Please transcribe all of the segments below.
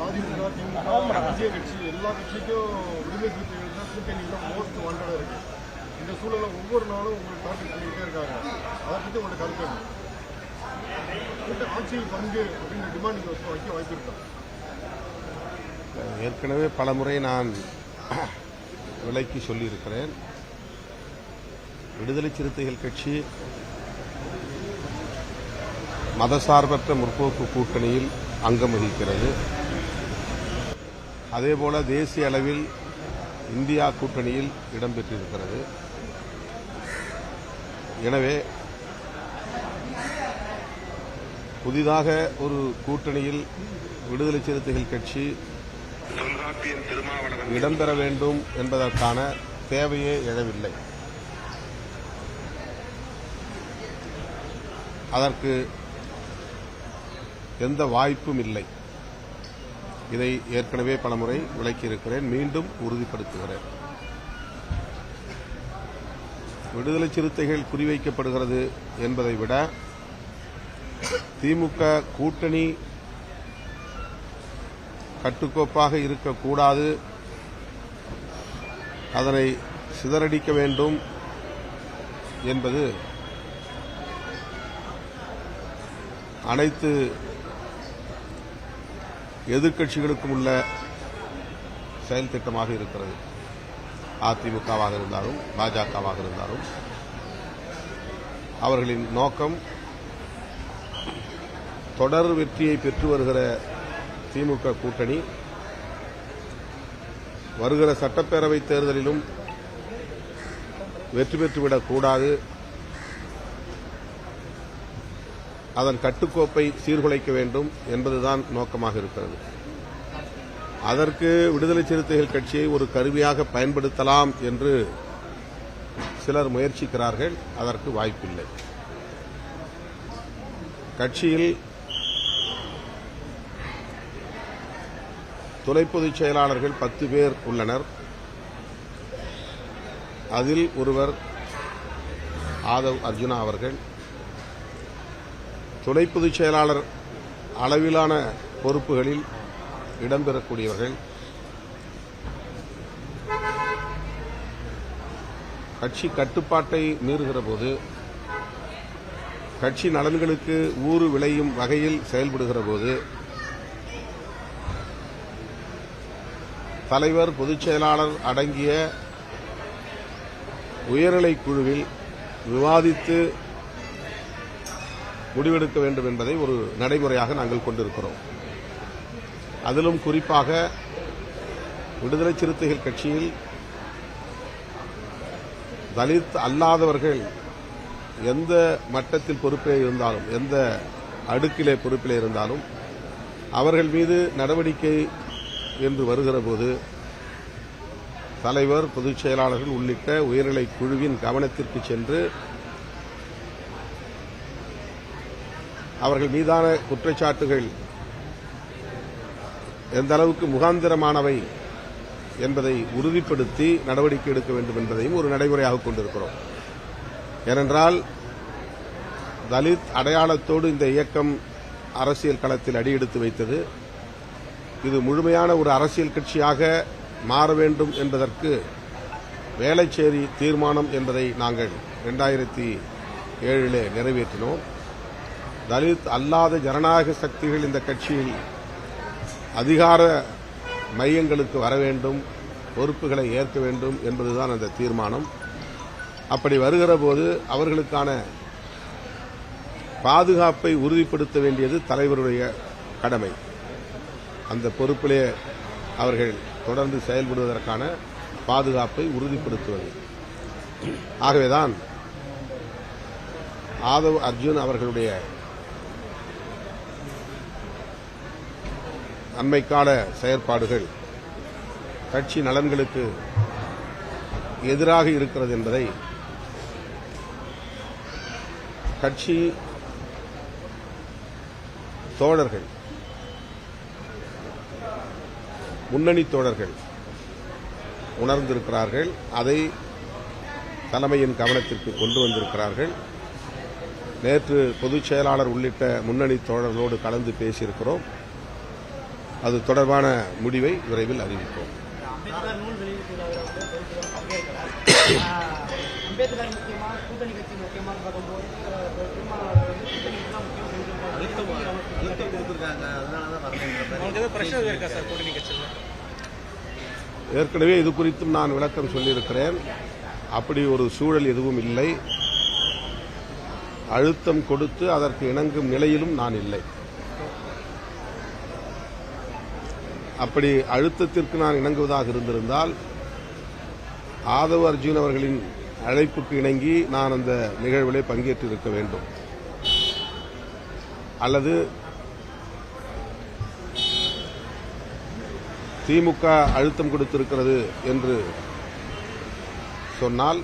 அதிமுக, திமுக, விஜய கட்சி எல்லா கட்சிக்கும் விடுதலை சிறுத்தைகள் தான் கூட்டணி மோஸ்ட் வாண்டடா இருக்கு. இந்த சூழலை ஒவ்வொரு நாளும் உங்களுக்கு டார்கெட் பண்ணிட்டே இருக்காங்க. அதை பற்றி உங்களோட கருத்து ஆட்சியில் பங்கு அப்படின்ற டிமாண்ட் வைக்க வாய்ப்பு இருக்கா? ஏற்கனவே பலமுறை நான் விலைக்கு சொல்லியிருக்கிறேன். விடுதலை சிறுத்தைகள் கட்சி மதசார்பற்ற முற்போக்கு கூட்டணியில் அங்கம் வகிக்கிறது. அதேபோல தேசிய அளவில் இந்தியா கூட்டணியில் இடம்பெற்றிருக்கிறது. எனவே புதிதாக ஒரு கூட்டணியில் விடுதலை சிறுத்தைகள் கட்சி இடம்பெற வேண்டும் என்பதற்கான தேவையே எழவில்லை. அதற்கு எந்த வாய்ப்பும் இல்லை. இதை ஏற்கனவே பலமுறை விளக்கியிருக்கிறேன், மீண்டும் உறுதிப்படுத்துகிறேன். விடுதலை சிறுத்தைகள் குறிவைக்கப்படுகிறது என்பதை விட திமுக கூட்டணி கட்டுக்கோப்பாக இருக்கக்கூடாது, அதனை சிதறடிக்க வேண்டும் என்பது அனைத்து எதிர்க்கட்சிகளுக்கும் உள்ள செயல் திட்டமாக இருக்கிறது. அதிமுகவாக இருந்தாலும் பாஜகவாக இருந்தாலும் அவர்களின் நோக்கம் தொடர் வெற்றியை பெற்று வருகிற திமுக கூட்டணி வருகிற சட்டப்பேரவை தேர்தலிலும் வெற்றி பெற்றுவிடக்கூடாது, அதன் கட்டுக்கோப்பை சீர்குலைக்க வேண்டும் என்பதுதான் நோக்கமாக இருக்கிறது. அதற்கு விடுதலை சிறுத்தைகள் கட்சியை ஒரு கருவியாக பயன்படுத்தலாம் என்று சிலர் முயற்சிக்கிறார்கள். அதற்கு வாய்ப்பில்லை. கட்சியில் துணை பொதுச் செயலாளர்கள் 10 பேர் உள்ளனர். அதில் ஒருவர் ஆதவ் அர்ஜுனா அவர்கள். துணை பொதுச் செயலாளர் அளவிலான பொறுப்புகளில் இடம்பெறக்கூடியவர்கள். கட்சி கட்டுப்பாட்டை மீறுகிற போது, கட்சி நலன்களுக்கு ஊறு விளையும் வகையில் செயல்படுகிற போது தலைவர், பொதுச் செயலாளர் அடங்கிய உயர்நிலைக் குழுவில் விவாதித்து முடிவெடுக்க வேண்டும் என்பதை ஒரு நடைமுறையாக நாங்கள் கொண்டிருக்கிறோம். அதிலும் குறிப்பாக விடுதலை சிறுத்தைகள் கட்சியில் தலித் அல்லாதவர்கள் எந்த மட்டத்தில் பொறுப்பிலே இருந்தாலும், எந்த அடுக்கிலே பொறுப்பிலே இருந்தாலும் அவர்கள் மீது நடவடிக்கை என்று வருகிற போது தலைவர், பொதுச் செயலாளர்கள் உள்ளிட்ட உயர்நிலைக் குழுவின் கவனத்திற்கு சென்று அவர்கள் மீதான குற்றச்சாட்டுகள் எந்த அளவுக்கு முகாந்திரமானவை என்பதை உறுதிப்படுத்தி நடவடிக்கை எடுக்க வேண்டும் என்பதையும் ஒரு நடைமுறையாக கொண்டிருக்கிறோம். ஏனென்றால் தலித் அடையாளத்தோடு இந்த இயக்கம் அரசியல் களத்தில் அடியெடுத்து வைத்தது. இது முழுமையான ஒரு அரசியல் கட்சியாக மாற வேண்டும் என்பதற்கு வேளச்சேரி தீர்மானம் என்பதை நாங்கள் 2007 நிறைவேற்றினோம். தலித் அல்லாத ஜனநாயக சக்திகள் இந்த கட்சியில் அதிகார மையங்களுக்கு வர வேண்டும், பொறுப்புகளை ஏற்க வேண்டும் என்பதுதான் அந்த தீர்மானம். அப்படி வருகிற போது அவர்களுக்கான பாதுகாப்பை உறுதிப்படுத்த வேண்டியது தலைவருடைய கடமை. அந்த பொறுப்பிலே அவர்கள் தொடர்ந்து செயல்படுவதற்கான பாதுகாப்பை உறுதிப்படுத்துவது. ஆகவேதான் ஆதவ் அர்ஜுன் அவர்களுடைய அண்மைக்கால செயற்பாடுகள் கட்சி நலன்களுக்கு எதிராக இருக்கிறது என்பதை கட்சி தோழர்கள், முன்னணி தோழர்கள் உணர்ந்திருக்கிறார்கள். அதை தலைமையின் கவனத்திற்கு கொண்டு வந்திருக்கிறார்கள். நேற்று பொதுச் செயலாளர் உள்ளிட்ட முன்னணி தோழர்களோடு கலந்து பேசியிருக்கிறோம். அது தொடர்பான முடிவை விரைவில் அறிவிப்போம். அம்பேத்கர் நூல் வெளியீட்டு அம்பேத்கர் முக்கியமா கூட்டணி கட்சி முக்கியமாக பார்க்கும்போது ஏற்கனவே இது குறித்தும் நான் விளக்கம் சொல்லியிருக்கிறேன். அப்படி ஒரு சூழல் எதுவும் இல்லை. அழுத்தம் கொடுத்து அதற்கு இணங்கும் நிலையிலும் நான் இல்லை. அப்படி அழுத்தத்திற்கு நான் இணங்குவதாக இருந்திருந்தால் ஆதவ் அர்ஜுன் அவர்களின் அழைப்புக்கு இணங்கி நான் அந்த நிகழ்விலே பங்கேற்றிருக்க வேண்டும். அல்லது திமுக அழுத்தம் கொடுத்திருக்கிறது என்று சொன்னால்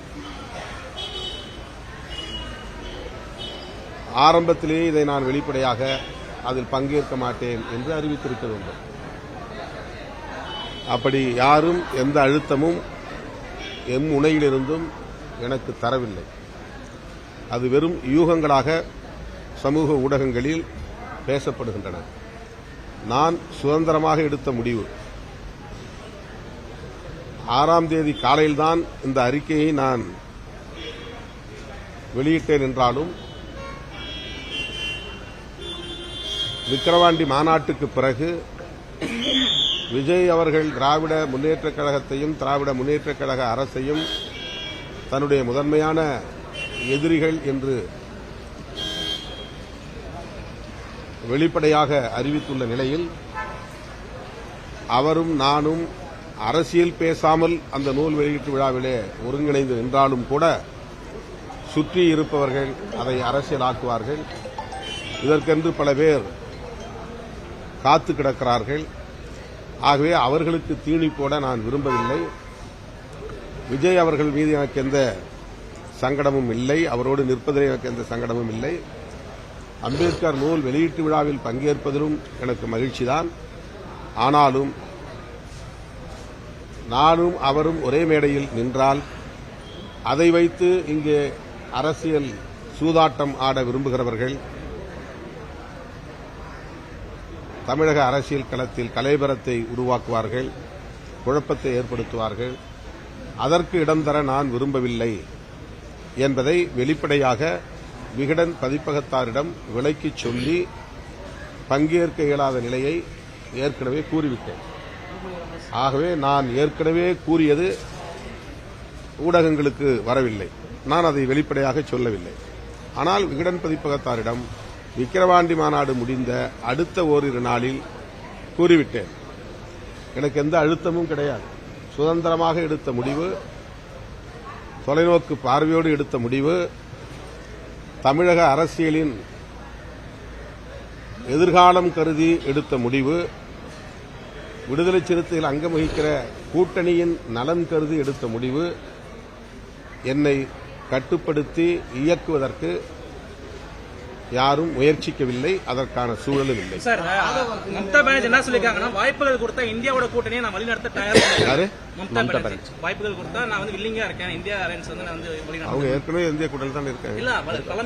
ஆரம்பத்திலேயே இதை நான் வெளிப்படையாக அதில் பங்கேற்க மாட்டேன் என்று அறிவித்திருக்க வேண்டும். அப்படி யாரும் எந்த அழுத்தமும் எம் முனையிலிருந்தும் எனக்கு தரவில்லை. அது வெறும் யூகங்களாக சமூக ஊடகங்களில் பேசப்படுகின்றன. நான் சுதந்திரமாக எடுத்த முடிவு. 6ஆம் தேதி காலையில்தான் இந்த அறிக்கையை நான் வெளியிட்டேன் என்றாலும் விக்கிரவாண்டி மாநாட்டுக்கு பிறகு விஜய் அவர்கள் திராவிட முன்னேற்றக் கழகத்தையும் திராவிட முன்னேற்றக் கழக அரசையும் தன்னுடைய முதன்மையான எதிரிகள் என்று வெளிப்படையாக அறிவித்துள்ள நிலையில் அவரும் நானும் அரசியல் பேசாமல் அந்த நூல் வெளியீட்டு விழாவிலே ஒருங்கிணைந்து நின்றாலும் கூட சுற்றி இருப்பவர்கள் அதை அரசியலாக்குவார்கள். இதற்கென்று பல பேர் காத்து கிடக்கிறார்கள். ஆகவே அவர்களுக்கு தீனி போட நான் விரும்பவில்லை. விஜய் அவர்கள் மீது எனக்கு எந்த சங்கடமும் இல்லை. அவரோடு நிற்பதில் எனக்கு எந்த சங்கடமும் இல்லை. அம்பேத்கர் நூல் வெளியீட்டு விழாவில் பங்கேற்பதிலும் எனக்கு மகிழ்ச்சிதான். ஆனாலும் நானும் அவரும் ஒரே மேடையில் நின்றால் அதை வைத்து இங்கே அரசியல் சூதாட்டம் ஆட விரும்புகிறவர்கள் தமிழக அரசியல் களத்தில் கலைபரத்தை உருவாக்குவார்கள், குழப்பத்தை ஏற்படுத்துவார்கள். அதற்கு இடம் தர நான் விரும்பவில்லை என்பதை வெளிப்படையாக விகடன் பதிப்பகத்தாரிடம் விளக்கிச் சொல்லி பங்கேற்க இயலாத நிலையை ஏற்கனவே கூறிவிட்டேன். ஆகவே நான் ஏற்கனவே கூறியது ஊடகங்களுக்கு வரவில்லை. நான் அதை வெளிப்படையாக சொல்லவில்லை. ஆனால் விகடன் பதிப்பகத்தாரிடம் விக்கிரவாண்டி மாநாடு முடிந்த அடுத்த ஓரிரு நாளில் கூறிவிட்டேன். எனக்கு எந்த அழுத்தமும் கிடையாது. சுதந்திரமாக எடுத்த முடிவு, தொலைநோக்கு பார்வையோடு எடுத்த முடிவு, தமிழக அரசியலின் எதிர்காலம் கருதி எடுத்த முடிவு, விடுதலை சிறுத்தைகள் அங்கம் வகிக்கிற கூட்டணியின் நலன் கருதி எடுத்த முடிவு, என்னை கட்டுப்படுத்தி இயக்குவதற்கு யாரும் முயற்சிக்கவில்லை. அதற்கான சூழலும் இல்லை. சார், மம்தா பானர்ஜி என்ன சொல்லிருக்காங்கன்னா, வாய்ப்புகள் கொடுத்தா இந்தியாவோட கூட்டணியை நான் வழிநடத்த தயார். மம்தா பானர்ஜி வாய்ப்புகள் கொடுத்தா நான் வந்து வில்லிங்கா இருக்கேன், இந்தியா அலையன்ஸ் வந்து நான் வந்து வழிநடத்த. அவங்க ஏற்கனவே இந்திய கூட்டணி தான் இருக்காங்க. இல்ல,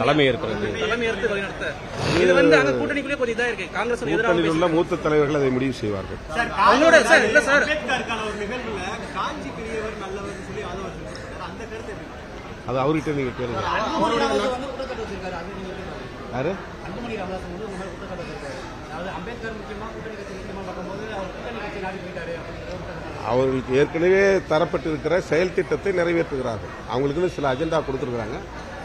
தலைமை ஏற்று வழிநடத்த. இது வந்து அங்க கூட்டணிக்குள்ளே கொஞ்சம் இதா இருக்கு. காங்கிரஸ் கூட்டணியில் உள்ள மூத்த தலைவர்கள் அதை முடிவு செய்வார்கள். அவங்களோட சார் இல்ல சார், அது அவர்கிட்ட நீங்க கேளுங்க. யாரு? அவர்களுக்கு ஏற்கனவே தரப்பட்டிருக்கிற செயல் திட்டத்தை நிறைவேற்றுகிறார்கள். அவங்களுக்குன்னு சில அஜெண்டா கொடுத்திருக்கிறாங்க.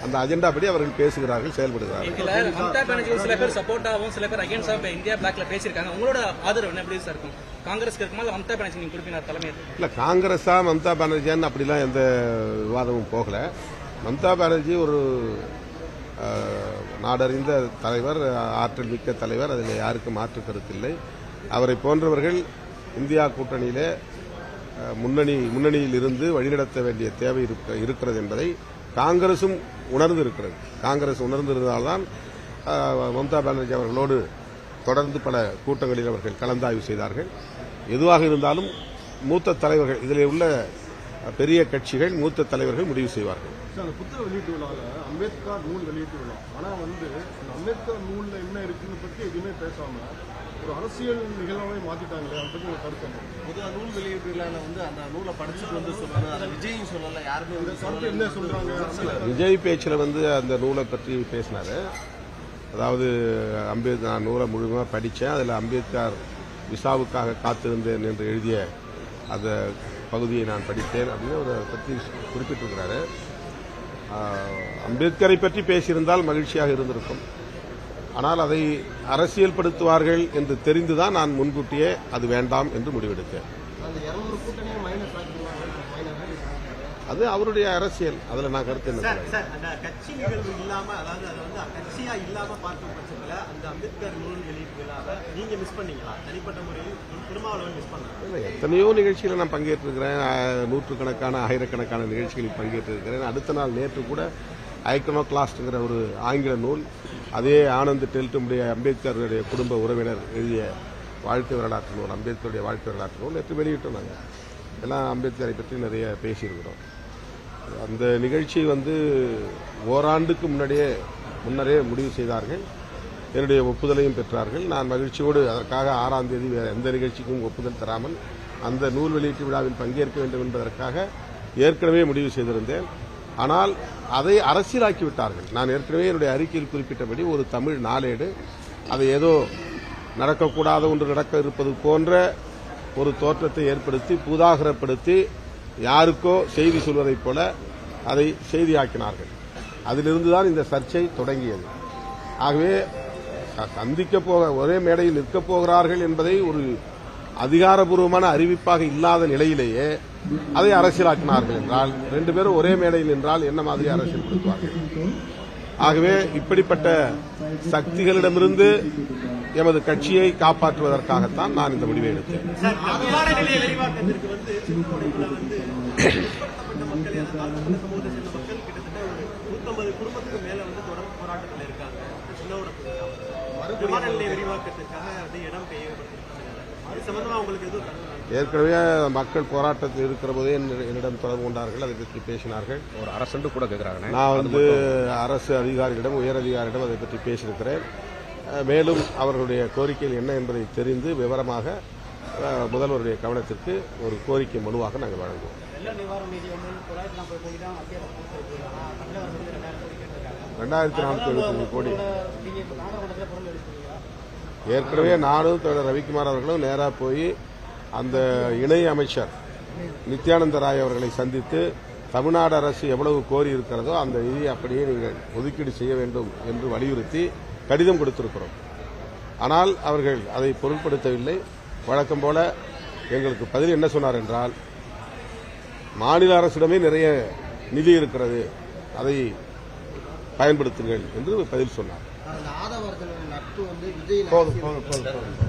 அந்த அஜெண்டா படி அவர்கள் பேசுகிறார்கள், செயல்படுகிறார்கள். மம்தா பானர்ஜி சில பேர் சப்போர்ட்டாகவும் சில பேர் அகைன்ஸ்டாக இந்தியா பிளாக்ல பேசியிருக்காங்க. உங்களோட ஆதரவு என்ன எப்படி சார் இருக்கும்? காங்கிரஸ்க்கு இருக்குமா இல்ல மம்தா பானர்ஜி நீங்க கொடுப்பீங்க தலைமை? இல்ல, காங்கிரஸா மம்தா பானர்ஜியான்னு அப்படிலாம் எந்த விவாதமும் போகல. மம்தா பானர்ஜி ஒரு நாடறிந்த தலைவர், ஆற்றல் மிக்க தலைவர். அதில் யாருக்கும் மாற்று கருத்தில்லை. அவரை போன்றவர்கள் இந்தியா கூட்டணியிலே முன்னணியில் இருந்து வழிநடத்த வேண்டிய தேவை இருக்கிறது என்பதை காங்கிரசும் உணர்ந்திருக்கிறது. காங்கிரஸ் உணர்ந்திருந்தால்தான் மம்தா பானர்ஜி அவர்களோடு தொடர்ந்து பல கூட்டங்களில் அவர்கள் கலந்தாய்வு செய்தார்கள். எதுவாக இருந்தாலும் மூத்த தலைவர்கள், இதில் உள்ள பெரிய கட்சிகள், மூத்த தலைவர்கள் முடிவு செய்வார்கள். அந்த புத்தக வெளியீட்டு விழாவில் அம்பேத்கர் நூல் வெளியீட்டு விழா, ஆனால் வந்து அந்த அம்பேத்கர் நூலில் என்ன இருக்குன்னு பற்றி எதுவுமே பேசாம ஒரு அரசியல் நிகழ்வாகவே மாத்திட்டாங்களே, அதை பத்தி ஒரு கருத்து என்ன? பொதுவாக நூல் வெளியீட்டு விழால வந்து அந்த நூலை படிச்சுட்டு வந்து சொல்லணும், அதை விஜயும் சொல்லலை, யாருமே வந்து கருத்து என்ன சொல்றாங்க? விஜய் பேச்சில் வந்து அந்த நூலை பற்றி பேசினாரு. அதாவது நான் நூலை முழுமையாக படித்தேன். அதில் அம்பேத்கர் விசாவுக்காக காத்திருந்தேன் என்று எழுதிய அந்த பகுதியை நான் படித்தேன் அப்படின்னு அதை பற்றி குறிப்பிட்டிருக்கிறாரு. அம்பேத்கரை பற்றி பேசியிருந்தால் மகிழ்ச்சியாக இருந்திருக்கும். ஆனால் அதை அரசியல்படுத்துவார்கள் என்று தெரிந்துதான் நான் முன்கூட்டியே அது வேண்டாம் என்று முடிவெடுத்தேன். அந்த 200 கூட்டணியும் மைனஸ் அது அவருடைய அரசியல். அதில் நான் கருத்து என்ன சொல்றேன்? சார், அந்த கட்சி நிகழ்வு இல்லாம, அதாவது அதை வந்து கட்சியா இல்லாம பார்க்கும் பட்சத்துல அந்த அம்பேத்கர் நூல் வெளியீட்டு விழாவை நீங்க மிஸ் பண்ணீங்களா? தனிப்பட்ட முறையில் திருமாவளவன் மிஸ் பண்ணாங்க. எத்தனையோ நிகழ்ச்சியில் நான் பங்கேற்றிருக்கிறேன். நூற்றுக்கணக்கான ஆயிரக்கணக்கான நிகழ்ச்சிகளில் பங்கேற்றிருக்கிறேன். அடுத்த நாள் நேற்று கூட ஐக்கனோகிளாஸ்ட்ங்கிற ஒரு ஆங்கில நூல், அதே ஆனந்த் டெல்டமுடைய அம்பேத்கருடைய குடும்ப உறவினர் எழுதிய வாழ்க்கை வரலாற்று நூல், அம்பேத்கருடைய வாழ்க்கை வரலாற்று நூல் நேற்று வெளியிட்டோம். நாங்கள் எல்லாம் அம்பேத்கரை பற்றி நிறைய பேசியிருக்கிறோம். அந்த நிகழ்ச்சி வந்து ஓராண்டுக்கு முன்னரே முடிவு செய்தார்கள். என்னுடைய ஒப்புதலையும் பெற்றார்கள். நான் மகிழ்ச்சியோடு அதற்காக 6ஆம் தேதி வேறு எந்த நிகழ்ச்சிக்கும் ஒப்புதல் தராமல் அந்த நூல் வெளியீட்டு விழாவில் பங்கேற்க வேண்டும் என்பதற்காக ஏற்கனவே முடிவு செய்திருந்தேன். ஆனால் அதை அரசியலாக்கி விட்டார்கள். நான் ஏற்கனவே என்னுடைய அறிக்கையில் குறிப்பிட்டபடி ஒரு தமிழ் நாளேடு அதை ஏதோ நடக்கக்கூடாத ஒன்று நடக்க இருப்பது போன்ற ஒரு தோற்றத்தை ஏற்படுத்தி பூதாகரப்படுத்தி யாருக்கோ செய்தி சொல்வதைப் போல அதை செய்தியாக்கினார்கள். அதிலிருந்துதான் இந்த சர்ச்சை தொடங்கியது. ஆகவே ஒரே மேடையில் நிற்கப் போகிறார்கள் என்பதை ஒரு அதிகாரபூர்வமான அறிவிப்பாக இல்லாத நிலையிலேயே அதை அரசியலாக்கினார்கள் என்றால், 2 பேரும் ஒரே மேடையில் நின்றால் என்ன மாதிரி அரசியல்படுத்துவார்கள்? ஆகவே இப்படிப்பட்ட சக்திகளிடமிருந்து எமது கட்சியை காப்பாற்றுவதற்காகத்தான் நான் இந்த முடிவை எடுத்தேன். ஏற்கனவே மக்கள் போராட்டத்தில் இருக்கிற போதே என்னிடம் தொடர்பு கொண்டார்கள். அதை பற்றி பேசினார்கள். ஒரு அரசு கூட கேட்கிறாங்க. நான் வந்து அரசு அதிகாரிகளிடம், உயர் அதிகாரியிடம் அதை பற்றி பேசியிருக்கிறேன். மேலும் அவர்களுடைய கோரிக்கைகள் என்ன என்பதை தெரிந்து விவரமாக முதல்வருடைய கவனத்திற்கு ஒரு கோரிக்கை மனுவாக நாங்கள் வழங்குவோம். 2475 கோடி ஏற்கனவே நானும் ரவிக்குமார் அவர்களும் நேராக போய் அந்த இணை அமைச்சர் நித்யானந்த ராய் அவர்களை சந்தித்து தமிழ்நாடு அரசு எவ்வளவு கோரி இருக்கிறதோ அந்த நிதியை அப்படியே நீங்கள் ஒதுக்கீடு செய்ய வேண்டும் என்று வலியுறுத்தி கடிதம் கொடுத்திருக்கிறோம். ஆனால் அவர்கள் அதை பொருட்படுத்தவில்லை. வழக்கம் போல எங்களுக்கு பதில் என்ன சொன்னார் என்றால், மாநில அரசிடமே நிறைய நிதி இருக்கிறது, அதை பயன்படுத்துங்கள் என்று பதில் சொன்னார். ஆதவர்கள் நட்பு வந்து விஜய் போதும்.